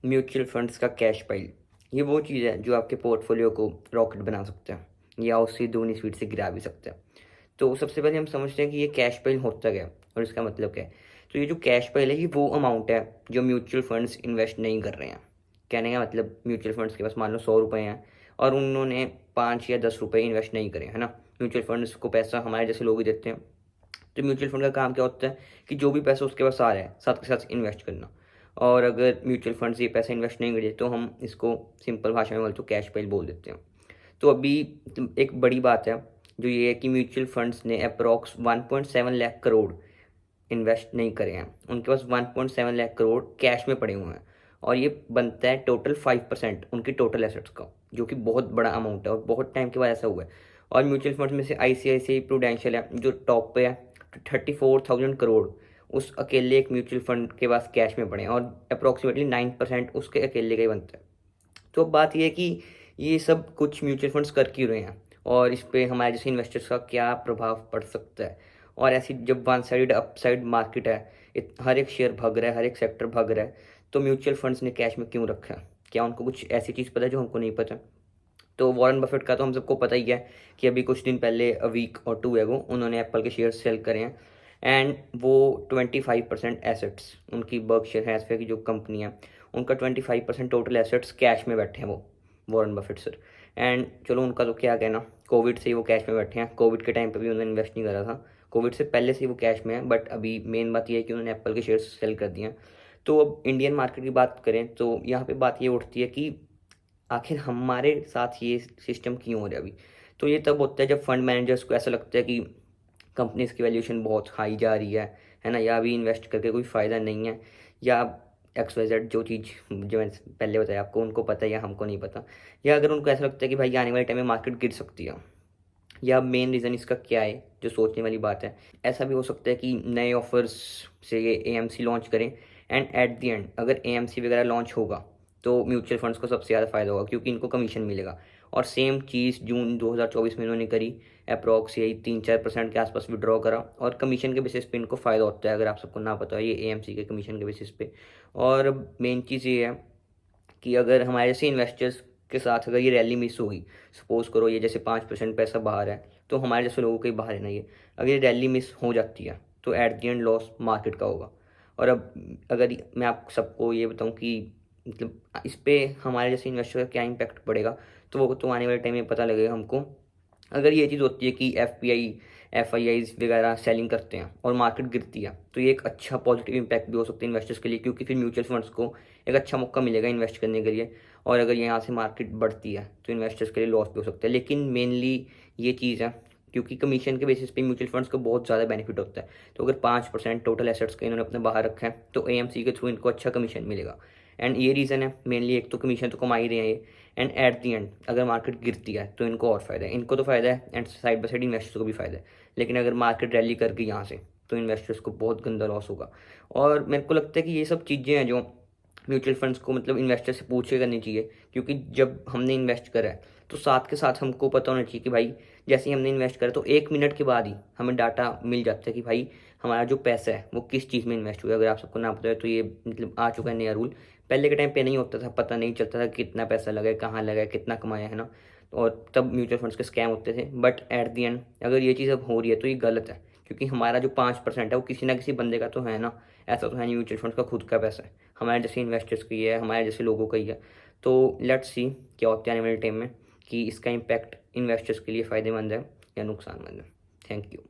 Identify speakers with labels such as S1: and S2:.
S1: Mutual funds का cash pile, ये वो चीज़ है जो आपके पोर्टफोलियो को रॉकेट बना सकता है या उससे दूनी स्पीड से गिरा भी सकता है। तो सबसे पहले हम समझते हैं कि ये कैश पाइल होता क्या है और इसका मतलब क्या है। तो ये जो कैश पाइल है ये वो अमाउंट है जो म्यूचुअल फंड्स इन्वेस्ट नहीं कर रहे हैं। कहने का मतलब म्यूचुअल फंड्स के पास मान लो 100 रुपये हैं और उन्होंने 5 या 10 रुपये इन्वेस्ट नहीं करे, है ना। म्यूचुअल फंड्स को पैसा हमारे जैसे लोग ही देते हैं। तो म्यूचुअल फंड का काम क्या होता है कि जो भी पैसा उसके पास आ रहा है साथ के साथ इन्वेस्ट करना। और अगर म्यूचुअल फंड्स ये पैसा इन्वेस्ट नहीं करे तो हम इसको सिंपल भाषा में बोलते तो कैश पाइल बोल देते हैं। तो अभी एक बड़ी बात है जो ये है कि म्यूचुअल फंड्स ने अप्रॉक्स 1.7 लाख करोड़ इन्वेस्ट नहीं करे हैं। उनके पास 1.7 लाख करोड़ कैश में पड़े हुए हैं और ये बनता है टोटल 5% उनकी टोटल एसेट्स का, जो कि बहुत बड़ा अमाउंट है और बहुत टाइम के बाद ऐसा हुआ है। और म्यूचुअल फंड्स में से ICICI प्रूडेंशियल है जो टॉप पे है, 34,000 करोड़ उस अकेले एक म्यूचुअल फंड के पास कैश में पड़े हैं और अप्रॉक्सीमेटली 9% उसके अकेले का ही बनता है। तो अब बात यह है कि ये सब कुछ म्यूचुअल फंड्स कर क्यों रहे हैं और इस पे हमारे जैसे इन्वेस्टर्स का क्या प्रभाव पड़ सकता है। और ऐसी जब वन साइड अपसाइड मार्केट है, हर एक शेयर भाग रहा है, हर एक सेक्टर भाग रहा है, तो म्यूचुअल फंड्स ने कैश में क्यों रखा है? क्या उनको कुछ ऐसी चीज़ पता है जो हमको नहीं पता? तो वॉरेन बफेट का तो हम सबको पता ही है कि अभी कुछ दिन पहले वीक और 2 एगो उन्होंने एप्पल के शेयर सेल करे हैं एंड वो 25% एसेट्स उनकी बर्कशायर हैथवे की जो कंपनी है उनका 25% टोटल एसेट्स कैश में बैठे हैं वो वॉरेन बफेट सर। एंड चलो उनका तो क्या कहना, कोविड से ही वो कैश में बैठे हैं। कोविड के टाइम पे भी उन्होंने इन्वेस्ट नहीं करा था, कोविड से पहले से ही वो कैश में है, बट अभी मेन बात यह है कि उन्होंने एप्पल के शेयर सेल कर दिए हैं। तो अब इंडियन मार्केट की बात करें तो यहाँ पे बात ये उठती है कि आखिर हमारे साथ ये सिस्टम क्यों हो रहा है अभी। तो ये तब होता है जब फंड मैनेजर्स को ऐसा लगता है कि कंपनीज की वैल्यूएशन बहुत हाई जा रही है ना, या अभी इन्वेस्ट करके कोई फ़ायदा नहीं है, या XYZ जो चीज़ जो मैंने पहले बताया आपको उनको पता है या हमको नहीं पता, या अगर उनको ऐसा लगता है कि भाई आने वाले टाइम में मार्केट गिर सकती है, या मेन रीज़न इसका क्या है जो सोचने वाली बात है। ऐसा भी हो सकता है कि नए ऑफर्स से ये AMC लॉन्च करें एंड एट द एंड अगर AMC वगैरह लॉन्च होगा तो म्यूचुअल फंड्स को सबसे ज़्यादा फ़ायदा होगा क्योंकि इनको कमीशन मिलेगा। और सेम चीज़ जून 2024 में इन्होंने करी, अप्रॉक्स यही 3-4% के आसपास विड्रॉ करा और कमीशन के बेसिस पे इनको फ़ायदा होता है। अगर आप सबको ना पता हो ये AMC के कमीशन के बेसिस पे। और मेन चीज़ ये है कि अगर हमारे जैसे इन्वेस्टर्स के साथ अगर ये रैली मिस होगी, सपोज़ करो ये जैसे 5% पैसा बाहर है, तो हमारे जैसे लोगों के बाहर है ना ये, अगर ये रैली मिस हो जाती है तो at the end loss market का होगा। और अब अगर मैं आप सबको ये बताऊँ कि मतलब इस पे हमारे जैसे इन्वेस्टर का क्या इम्पैक्ट पड़ेगा, तो वो तो आने वाले टाइम में पता लगेगा हमको। अगर ये चीज़ होती है कि FPI FIIs वगैरह सेलिंग करते हैं और मार्केट गिरती है तो ये एक अच्छा पॉजिटिव इम्पैक्ट भी हो सकता है इन्वेस्टर्स के लिए, क्योंकि फिर म्यूचुअल फंड्स को एक अच्छा मौका मिलेगा इन्वेस्ट करने के लिए। और अगर यहाँ से मार्केट बढ़ती है तो इन्वेस्टर्स के लिए लॉस भी हो सकता है। लेकिन मेनली ये चीज़ है क्योंकि कमीशन के बेसिस पे म्यूचुअल फंड्स को बहुत ज़्यादा बेनिफिट होता है। तो अगर 5% टोटल एसेट्स का इन्होंने अपने बाहर रखा है तो AMC के थ्रू इनको अच्छा कमीशन मिलेगा। एंड ये रीज़न है मेनली, एक तो कमीशन तो कमा ही रहे हैं ये, एंड एट दी एंड अगर मार्केट गिरती है तो इनको और फ़ायदा है, इनको तो फ़ायदा है and side by side investors को भी फ़ायदा है। लेकिन अगर मार्केट रैली कर गई यहाँ से तो इन्वेस्टर्स को बहुत गंदा लॉस होगा। और मेरे को लगता है कि ये सब चीज़ें हैं जो म्यूचुअल फंड्स को मतलब इन्वेस्टर से पूछ के करनी चाहिए, क्योंकि जब हमने इन्वेस्ट करा है तो साथ के साथ हमको पता होना चाहिए कि भाई जैसे ही हमने इन्वेस्ट करा तो 1 मिनट के बाद ही हमें डाटा मिल जाता है कि भाई हमारा जो पैसा है वो किस चीज़ में इन्वेस्ट हुआ है। अगर आप सबको ना पता है तो ये मतलब आ चुका है नया रूल। पहले के टाइम पे नहीं होता था, पता नहीं चलता था कितना पैसा लगा है, कहाँ लगा है, कितना कमाया है ना। और तब म्यूचुअल फंड्स के स्कैम होते थे। बट एट दी एंड अगर ये चीज़ अब हो रही है तो ये गलत है, क्योंकि हमारा जो 5% है वो किसी ना किसी बंदे का तो है ना। ऐसा तो है नहीं म्यूचुअल फंड्स का खुद का पैसा है, हमारे जैसे इन्वेस्टर्स का ही है, हमारे जैसे लोगों का ही है। तो लेट्स सी क्या होता है आने वाले टाइम में कि इसका इम्पैक्ट इन्वेस्टर्स के लिए फ़ायदेमंद है या नुकसानमंद है। Thank you.